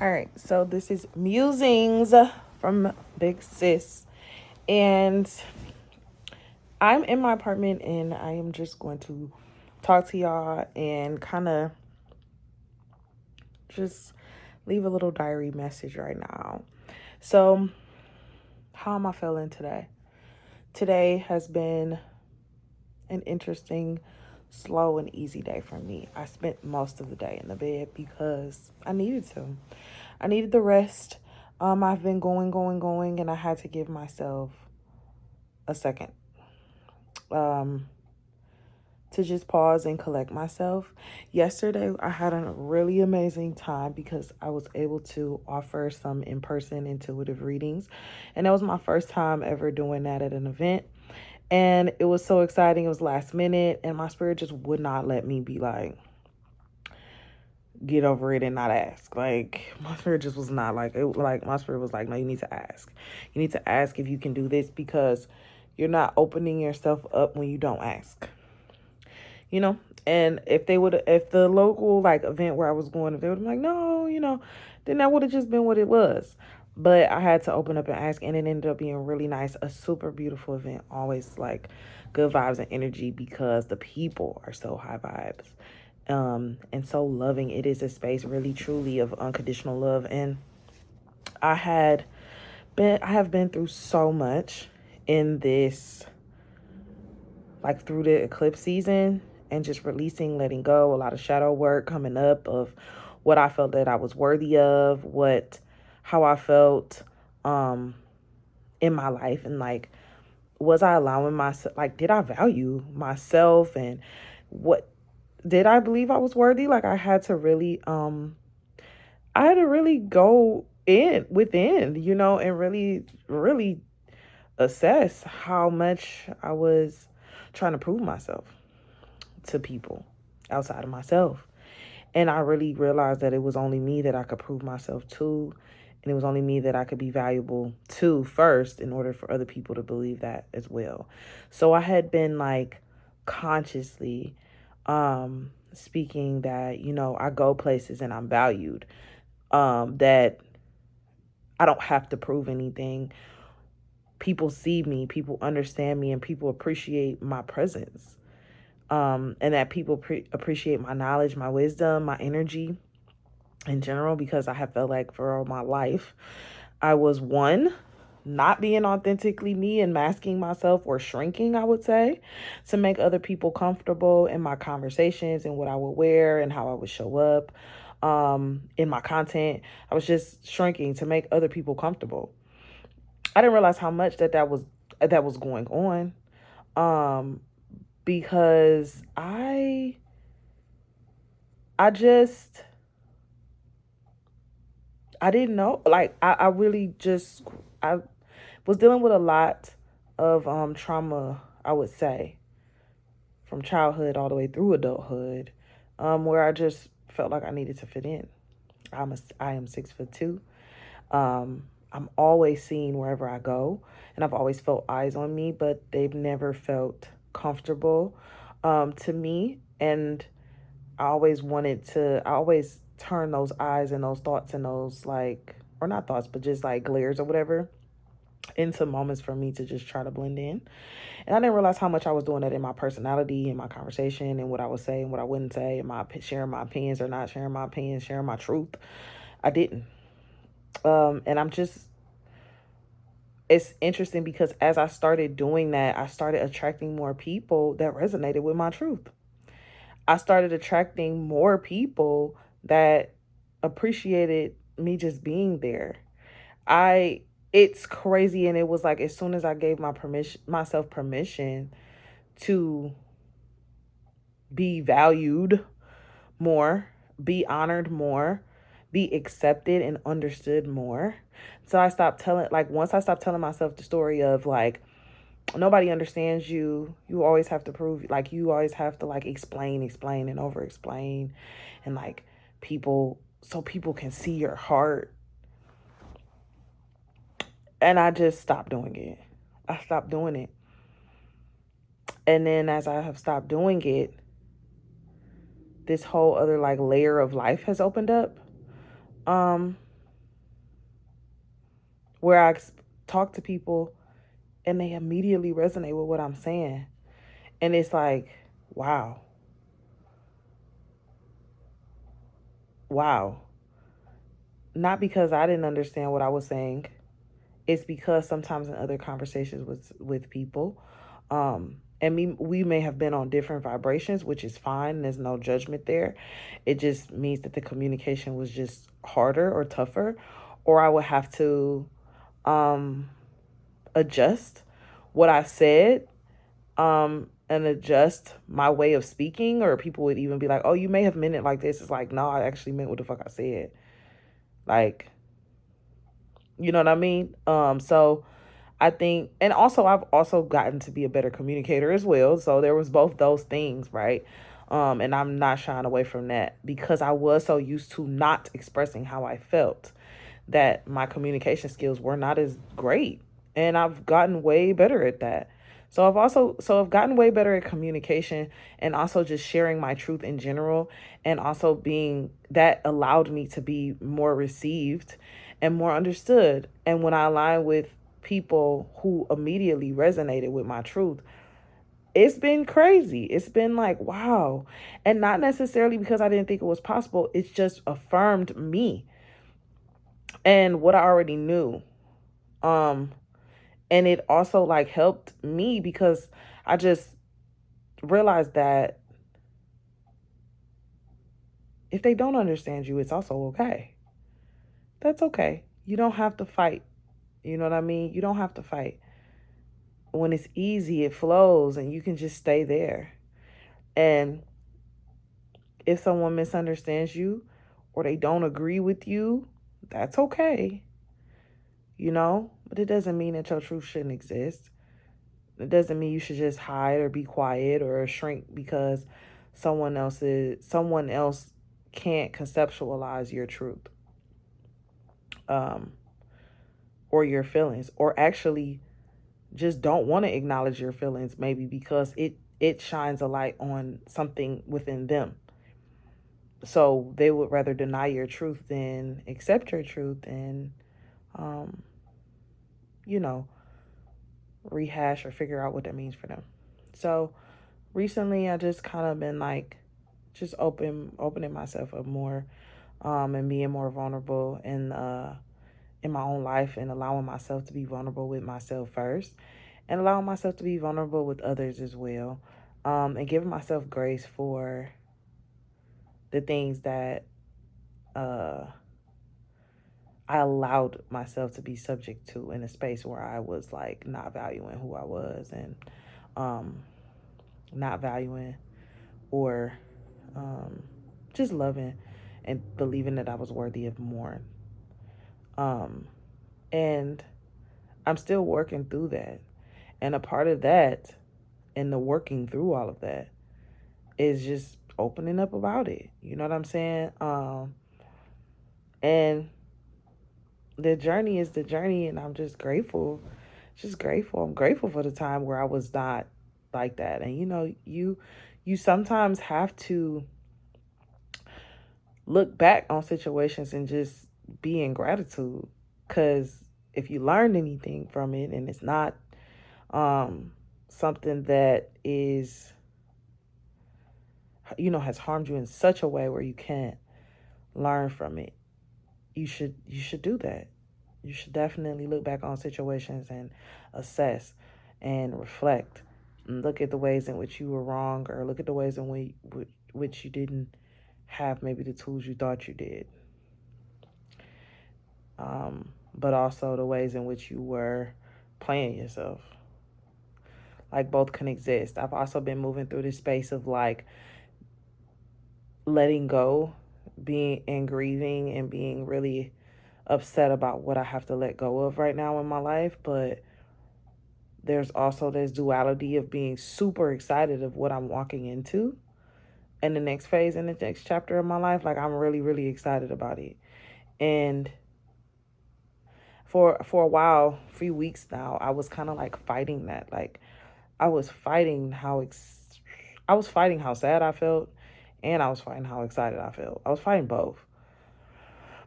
All right, so this is Musings from Big Sis, and I'm in my apartment, and I am just going to talk to y'all and kind of just leave a little diary message right now. So, how am I feeling today? Today has been an interesting, slow, and easy day for me. I spent most of the day in the bed because I needed to. I needed the rest. I've been going, and I had to give myself a second um, to just pause and collect myself. Yesterday, I had a really amazing time because I was able to offer some in person intuitive readings. And that was my first time ever doing that at an event. And it was so exciting. It was last minute, and my spirit just would not let me be like, get over it and not ask. Like, my spirit just was not like it. Like, my spirit was like, no, you need to ask. You need to ask if you can do this because you're not opening yourself up when you don't ask. You know. And if the local like event where I was going, if they would have been like, no, then that would have just been what it was. But I had to open up and ask, and it ended up being really nice. A super beautiful event. Always like good vibes and energy because the people are so high vibes. And so loving. It is a space really truly of unconditional love. And I had I have been through so much in this, like through the eclipse season, and just releasing, letting go, a lot of shadow work coming up of what I felt that I was worthy of, how I felt in my life, and like, was I allowing myself, like, did I value myself, and what did I believe I was worthy? Like, I had to really go in within, and really, really assess how much I was trying to prove myself to people outside of myself. And I really realized that it was only me that I could prove myself to. And it was only me that I could be valuable to first in order for other people to believe that as well. So I had been like consciously speaking that, I go places and I'm valued. That I don't have to prove anything. People see me, people understand me, and people appreciate my presence. And that people appreciate my knowledge, my wisdom, my energy in general, because I have felt like for all my life, I was one, not being authentically me and masking myself or shrinking, I would say, to make other people comfortable in my conversations and what I would wear and how I would show up in my content. I was just shrinking to make other people comfortable. I didn't realize how much that was going on. Um, because I just I didn't know. Like, I really just I was dealing with a lot of trauma, I would say, from childhood all the way through adulthood, where I just felt like I needed to fit in. I am 6'2". I'm always seen wherever I go, and I've always felt eyes on me, but they've never felt comfortable to me. And I always turn those eyes and those thoughts and those, like, or not thoughts, but just like glares or whatever, into moments for me to just try to blend in. And I didn't realize how much I was doing that in my personality, in my conversation, and what I would say and what I wouldn't say, and my sharing my opinions or not sharing my opinions, sharing my truth. I didn't. And it's interesting because as I started doing that, I started attracting more people that resonated with my truth. I started attracting more people that appreciated me just being there. I it's crazy, and it was like as soon as I gave myself permission to be valued more, be honored more, be accepted and understood more. So I stopped telling, like, once I stopped telling myself the story of like, nobody understands you, you always have to prove, like, you always have to like explain and over explain, and like people can see your heart. And I just stopped doing it. I stopped doing it. And then as I have stopped doing it, this whole other like layer of life has opened up. where talk to people and they immediately resonate with what I'm saying. And it's like, wow, wow. Not because I didn't understand what I was saying. It's because sometimes in other conversations with people, we may have been on different vibrations, which is fine. There's no judgment there. It just means that the communication was just harder or tougher, or I would have to um, adjust what I said, and adjust my way of speaking, or people would even be like, "Oh, you may have meant it like this." It's like, no, I actually meant what the fuck I said. Like, you know what I mean? So I think, and also I've also gotten to be a better communicator as well. So there was both those things, right? And I'm not shying away from that because I was so used to not expressing how I felt that my communication skills were not as great. And I've gotten way better at that. So I've gotten way better at communication and also just sharing my truth in general, and also being that allowed me to be more received and more understood. And when I align with people who immediately resonated with my truth, it's been crazy. It's been like, wow. And not necessarily because I didn't think it was possible. It's just affirmed me and what I already knew. Um, and it also like helped me because I just realized that if they don't understand you, it's also okay. That's okay. You don't have to fight. You know what I mean? You don't have to fight. When it's easy, it flows and you can just stay there. And if someone misunderstands you or they don't agree with you, that's okay, you know? But it doesn't mean that your truth shouldn't exist. It doesn't mean you should just hide or be quiet or shrink because someone else can't conceptualize your truth, um, or your feelings, or actually just don't want to acknowledge your feelings, maybe because it shines a light on something within them. So they would rather deny your truth than accept your truth and, um, you know, rehash or figure out what that means for them. So recently, I just kind of been like, just opening myself up more, and being more vulnerable in my own life, and allowing myself to be vulnerable with myself first, and allowing myself to be vulnerable with others as well, and giving myself grace for the things that uh I allowed myself to be subject to in a space where I was like not valuing who I was, and um, not valuing or just loving and believing that I was worthy of more. Um, and I'm still working through that. And a part of that, and the working through all of that, is just opening up about it. You know what I'm saying? And the journey is the journey, and I'm just grateful. Just grateful. I'm grateful for the time where I was not like that. And you sometimes have to look back on situations and just be in gratitude, because if you learned anything from it and it's not something that is, has harmed you in such a way where you can't learn from it, you should do that. You should definitely look back on situations and assess and reflect and look at the ways in which you were wrong, or look at the ways in which you didn't have maybe the tools you thought you did. But also the ways in which you were playing yourself. Like, both can exist. I've also been moving through this space of like letting go, being and grieving, and being really upset about what I have to let go of right now in my life. But there's also this duality of being super excited of what I'm walking into in the next phase, in the next chapter of my life. Like, I'm really, really excited about it. And for a while, a few weeks now, I was kind of like fighting that. Like, I was fighting I was fighting how sad I felt, and I was fighting how excited I felt. I was fighting both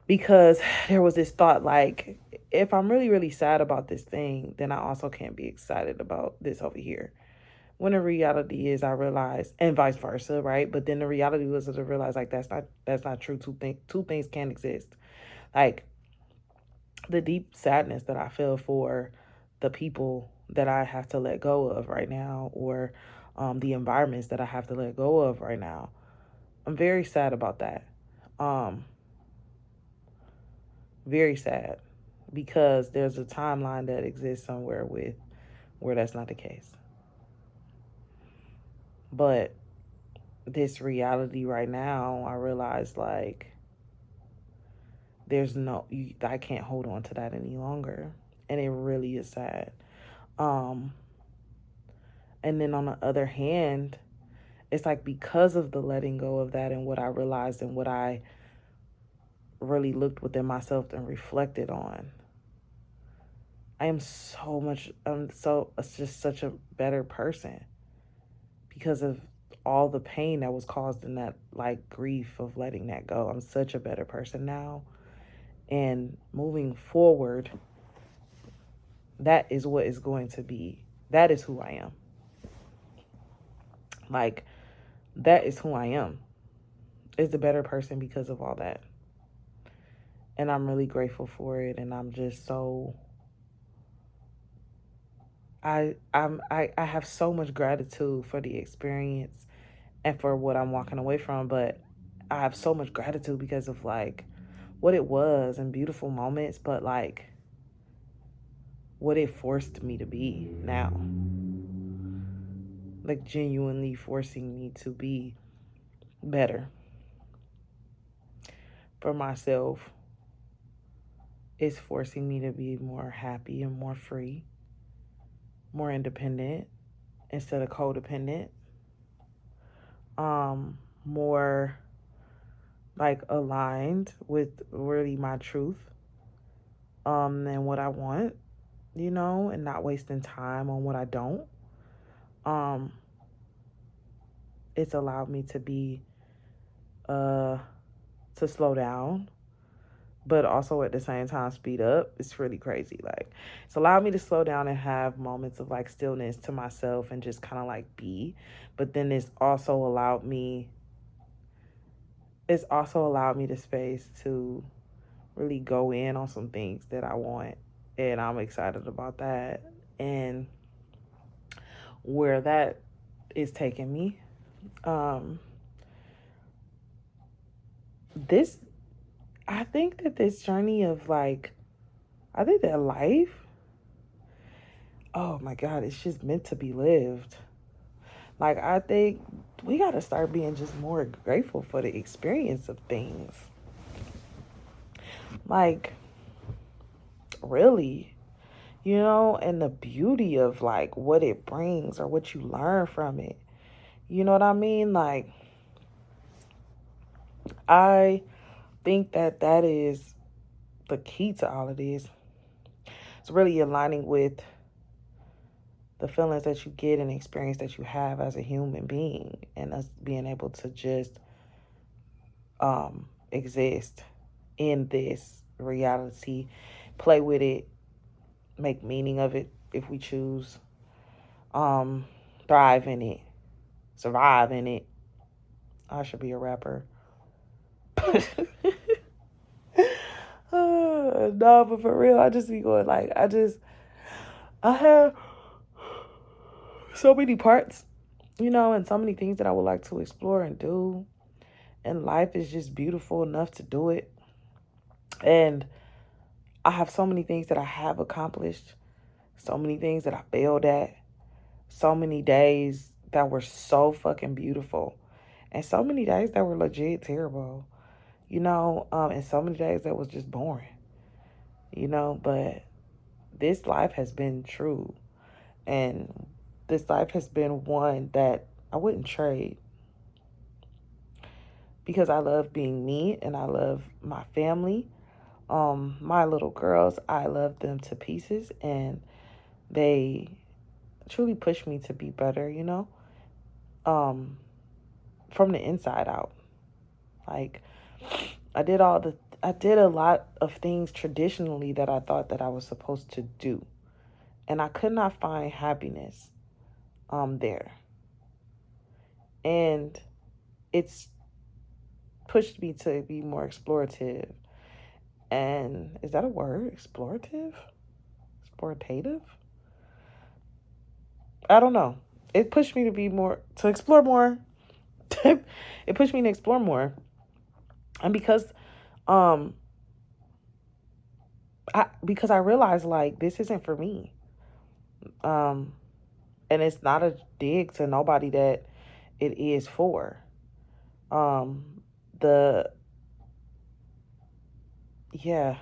because there was this thought like, if I'm really, really sad about this thing, then I also can't be excited about this over here. When the reality is, I realize, and vice versa, right? But then the reality was to realize, like, that's not true. Two things can't exist. Like, the deep sadness that I feel for the people that I have to let go of right now, or the environments that I have to let go of right now. I'm very sad about that. Um, very sad, because there's a timeline that exists somewhere with where that's not the case. But this reality right now, I realize, like, I can't hold on to that any longer, and it really is sad. Um, and then on the other hand, it's like, because of the letting go of that and what I realized and what I really looked within myself and reflected on, it's just such a better person because of all the pain that was caused in that, like, grief of letting that go. I'm such a better person now. And moving forward, that is what is going to be. That is who I am. Like, that is who I am. Is the better person because of all that. And I'm really grateful for it. And I'm just so I have so much gratitude for the experience and for what I'm walking away from, but I have so much gratitude because of, like, what it was and beautiful moments, but, like, what it forced me to be now. Like, genuinely forcing me to be better for myself. It's forcing me to be more happy and more free, more independent instead of codependent. More, like, aligned with really my truth, and what I want, and not wasting time on what I don't. Um, it's allowed me to be, to slow down, but also at the same time speed up. It's really crazy. Like, it's allowed me to slow down and have moments of, like, stillness to myself and just kind of, like, be. But then it's also allowed me the space to really go in on some things that I want. And I'm excited about that. And where that is taking me. This I think that this journey of, like, I think that life, oh my God, it's just meant to be lived. Like, I think we got to start being just more grateful for the experience of things. Like, really, and the beauty of, like, what it brings or what you learn from it. You know what I mean? Like, I think that is the key to all of this. It's really aligning with the feelings that you get and experience that you have as a human being, and us being able to just exist in this reality, play with it, make meaning of it if we choose, thrive in it, survive in it. I should be a rapper. No, but for real, I just be going, like, I have so many parts, and so many things that I would like to explore and do. And life is just beautiful enough to do it. And I have so many things that I have accomplished, so many things that I failed at, so many days that were so fucking beautiful, and so many days that were legit terrible, and so many days that was just boring, but this life has been true. And this life has been one that I wouldn't trade, because I love being me and I love my family. My little girls, I love them to pieces, and they truly push me to be better, from the inside out. Like, I did all I did a lot of things traditionally that I thought that I was supposed to do. And I could not find happiness there. And it's pushed me to be more explorative. And is that a word? Explorative? Explorative? I don't know. It pushed me to be more, to explore more. It pushed me to explore more. And um because I realized like this isn't for me. Um and it's not a dig to nobody that it is for. Um the yeah,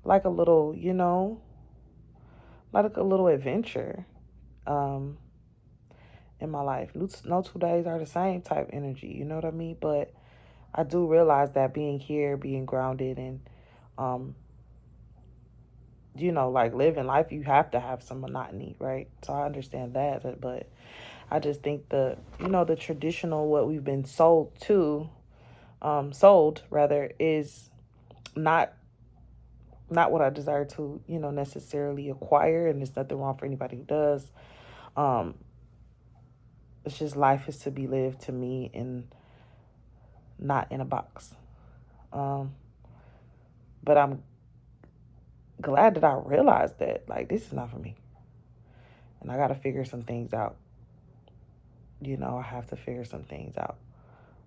like a little, like a little adventure um in my life. No 2 days are the same type energy, you know what I mean? But I do realize that being here, being grounded, and um like living life, you have to have some monotony, right? So I understand that, but I just think the traditional, what we've been sold rather, is not what I desire to, necessarily acquire. And there's nothing wrong for anybody who does. Um, it's just life is to be lived to me and not in a box. Um, but I'm glad that I realized that like this is not for me, and I got to figure some things out. I have to figure some things out.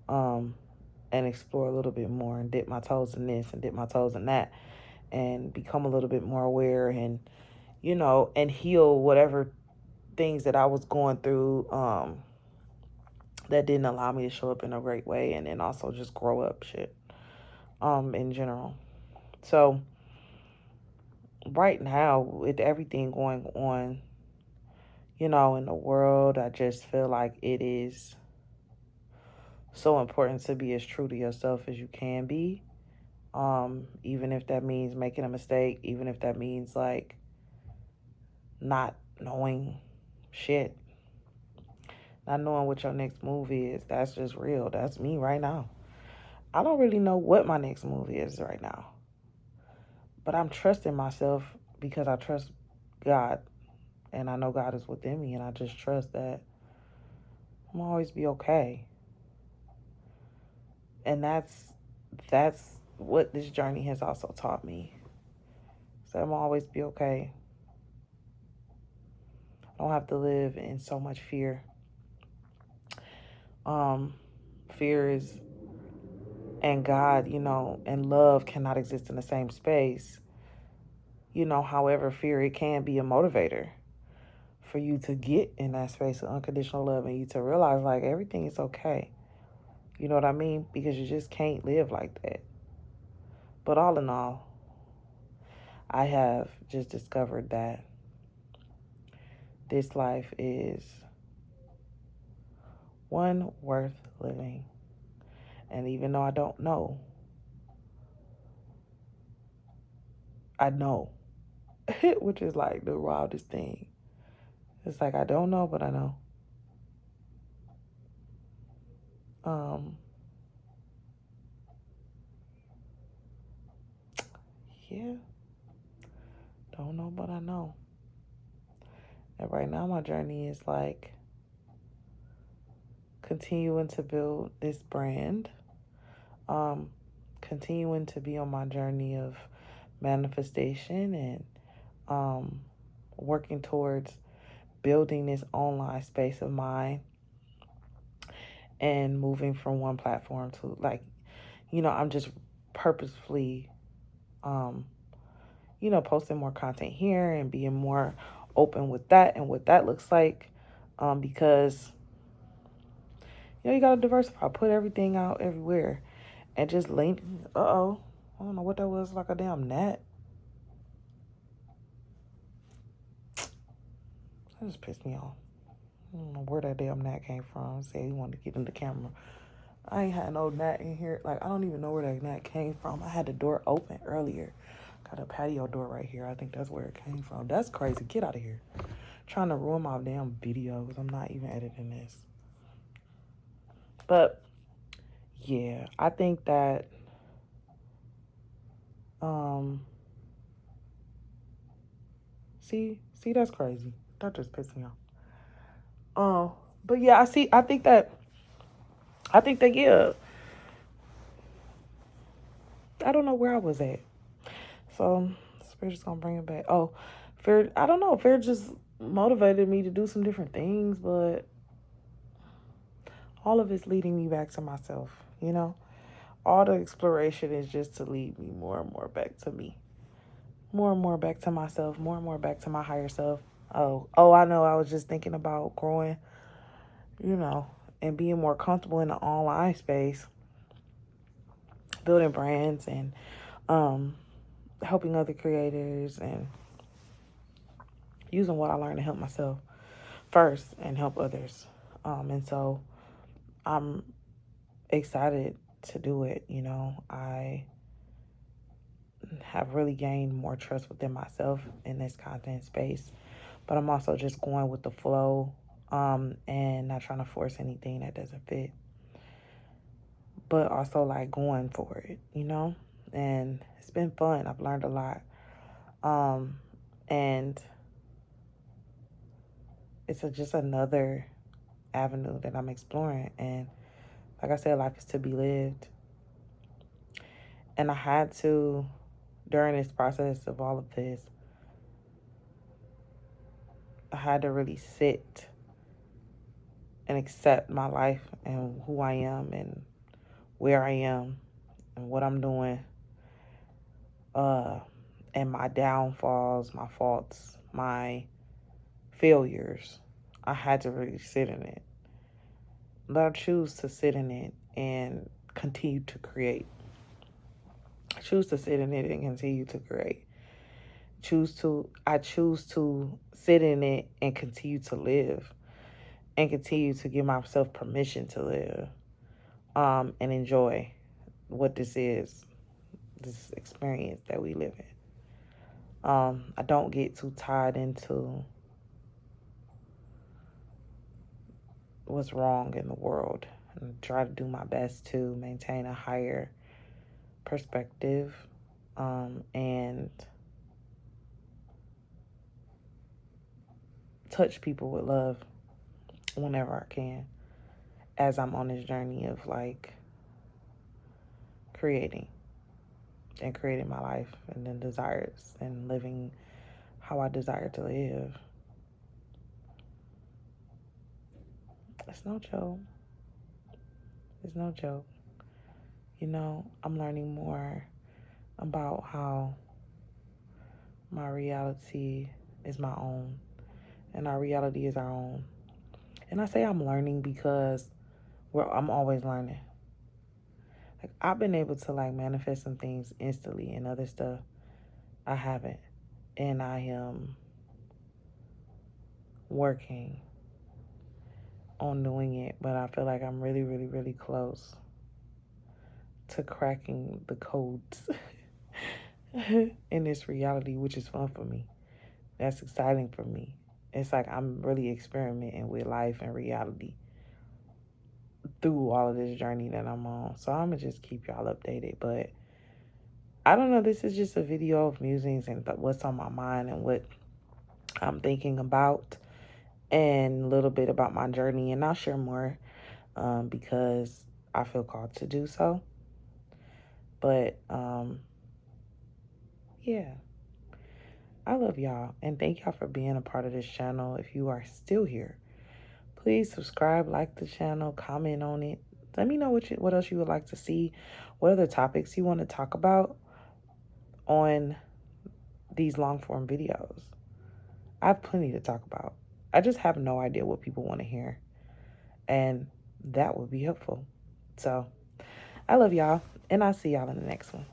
Um, and explore a little bit more and dip my toes in this and dip my toes in that and become a little bit more aware and and heal whatever things that I was going through that didn't allow me to show up in a great way, and then also just grow up shit in general. So right now, with everything going on, in the world, I just feel like it is so important to be as true to yourself as you can be. Even if that means making a mistake, even if that means like not knowing shit, not knowing what your next move is. That's just real. That's me right now. I don't really know what my next move is right now, but I'm trusting myself because I trust God, and I know God is within me, and I just trust that I'm always be okay. And that's what this journey has also taught me. So I'm always be okay. I don't have to live in so much fear. Um, Fear is and God, and love cannot exist in the same space. However, fear, it can be a motivator for you to get in that space of unconditional love and you to realize like everything is okay. You know what I mean? Because you just can't live like that. But all in all, I have just discovered that this life is one worth living. And even though I don't know, I know, which is like the wildest thing. It's like I don't know, but I know. Um, yeah, don't know, but I know. And right now, my journey is like continuing to build this brand, um, continuing to be on my journey of manifestation and um, working towards building this online space of mine and moving from one platform to like, I'm just purposefully, um, posting more content here and being more open with that and what that looks like, because you gotta diversify, put everything out everywhere, and just link. I don't know what that was, like a damn gnat. That just pissed me off. I don't know where that damn gnat came from. Said he wanted to get in the camera. I ain't had no gnat in here. Like, I don't even know where that gnat came from. I had the door open earlier. Got a patio door right here. I think that's where it came from. That's crazy. Get out of here. Trying to ruin my damn video because I'm not even editing this. But, yeah, I think that Um, see, that's crazy. That just pissed me off. But yeah, I think that yeah, I don't know where I was at. So Spirit just gonna bring it back. Oh, fear. I don't know. Fear just motivated me to do some different things, but all of it's leading me back to myself. You know, all the exploration is just to lead me more and more back to me, more and more back to myself, more and more back to my higher self. Oh, I know. I was just thinking about growing, you know, and being more comfortable in the online space, building brands and um, helping other creators and using what I learned to help myself first and help others. And so I'm excited to do it. You know, I have really gained more trust within myself in this content space, but I'm also just going with the flow and not trying to force anything that doesn't fit, but also like going for it, you know? And it's been fun. I've learned a lot. And it's just another avenue that I'm exploring. And like I said, life is to be lived. And I had to, during this process of all of this, I had to really sit and accept my life and who I am and where I am and what I'm doing, uh, and my downfalls, my faults, my failures. I had to really sit in it. But I choose to sit in it and continue to create. I choose to sit in it and continue to create. I choose to sit in it and continue to live and continue to give myself permission to live and enjoy what this is, this experience that we live in. I don't get too tied into what's wrong in the world and try to do my best to maintain a higher perspective and touch people with love whenever I can as I'm on this journey of like creating and creating my life and then desires and living how I desire to live. It's no joke. It's no joke. You know, I'm learning more about how my reality is my own and our reality is our own. And I say I'm learning because I'm always learning. Like I've been able to like manifest some things instantly and other stuff I haven't. And I am working on doing it, but I feel like I'm really, really, really close to cracking the codes in this reality, which is fun for me. That's exciting for me. It's like I'm really experimenting with life and reality through all of this journey that I'm on. So I'm gonna just keep y'all updated. But I don't know. This is just a video of musings and what's on my mind and what I'm thinking about, and a little bit about my journey. And I'll share more because I feel called to do so. But yeah, I love y'all and thank y'all for being a part of this channel. If you are still here, please subscribe, like the channel, comment on it. Let me know what else you would like to see, what other topics you want to talk about on these long form videos. I have plenty to talk about. I just have no idea what people want to hear, and that would be helpful. So I love y'all, and I'll see y'all in the next one.